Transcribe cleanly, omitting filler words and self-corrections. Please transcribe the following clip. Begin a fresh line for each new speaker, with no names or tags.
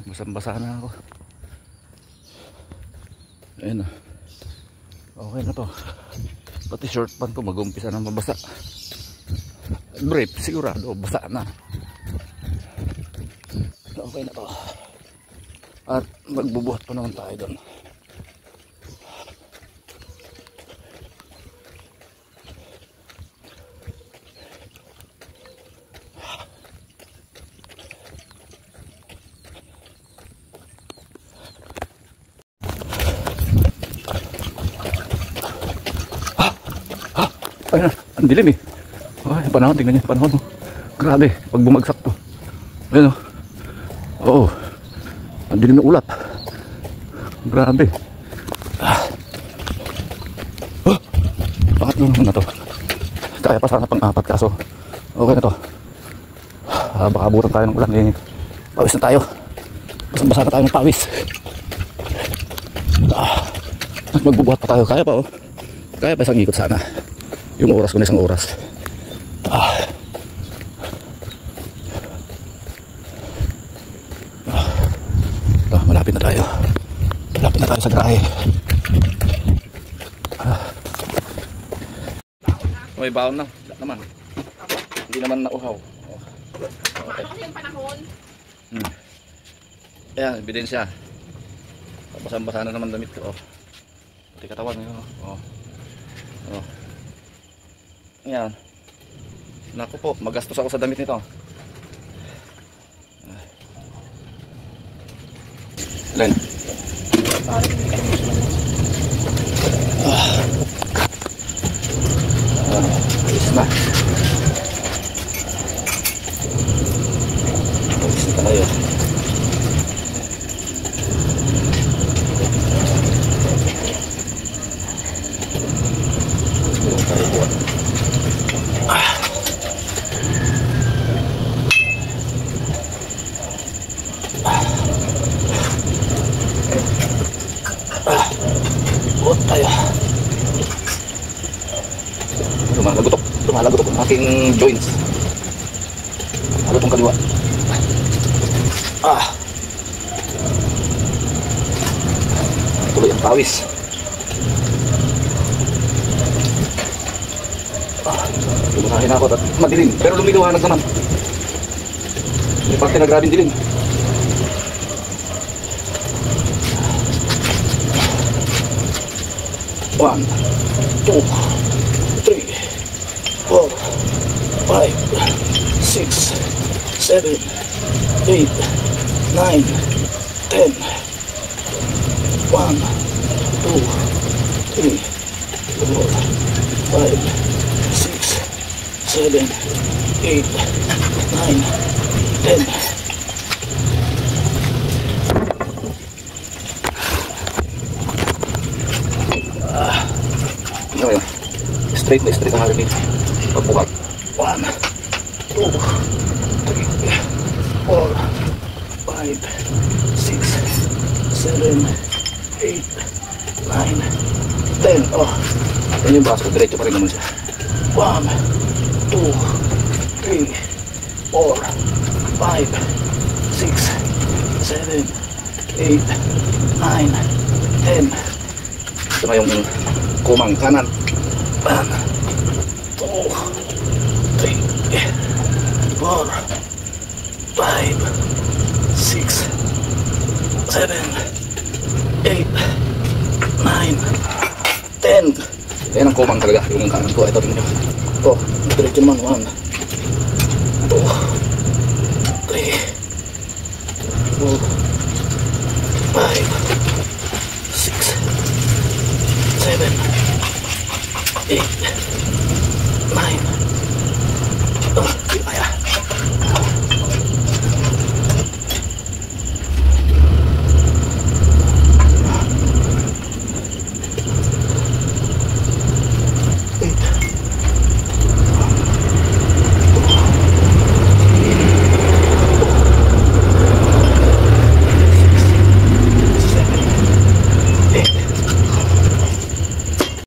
Basang-basa na ako. Ayun na. Okay na to. Pati short pant ko mag-umpisa na mabasa. Brief sigurado basa na. Okay na to. At magbubuhat pa naman tayo doon. Ayun na, ang dilim eh. Ay, panahon, tingnan niyo, panahon. Grabe, pag bumagsak to. Ayun o. Oo. Ang dilim na ulap. Grabe. Pangatlo naman na to. Kaya pa sana pang-apat kaso okay na to. Baka abutan tayo ng ulan eh. Pawis na tayo. Basang-basa na tayo ng pawis. At magbubuhat pa tayo. Kaya pa oh. Kaya pa isang ikot sana. Yung oras ko na isang oras. Malapit na tayo. Malapit na tayo sa grahe. May baon na. Naman. Hindi naman nauhaw. Okay.
Ano yung panahon?
Ayan, ebidensya. Basang-basa na naman damit ko. Oh. Pati katawan nyo. Oh. Oh. Ayan. Naku po, magastos ako sa damit nito. Ilan? Ayos na. Ayos na tayo. Tayo. Lumalagotok ang aking joints. Lalo itong kaliwa. Tuloy ang pawis. Lumahin ako at madilim. Pero lumiwanag naman. May parte na grabing dilim. One, two, three, 4, 5, 6, 7, 8, 9, 10. 1, 2, 3, 4, 5, 6, 7, 8, 9, 10. Straight na straight ang halimit. Pagbukat. 1, 2, 3, 4, 5, 6, 7, 8, 9, 10. Oh, yan yung braso ko. Diretso pa rin naman siya. 1, 2, 3, 4, 5, 6, 7, 8, 9, 10. Ito na yung kumang kanan. 1, 2, 3, 4, 5, 6, 7, 8, 9, 10. Yan ang kumang talaga, yung kanan ko. Ito tingnan nyo. Ito, diretso naman. 1, 2, 3, 4, 5, 6, 7, 8, 9.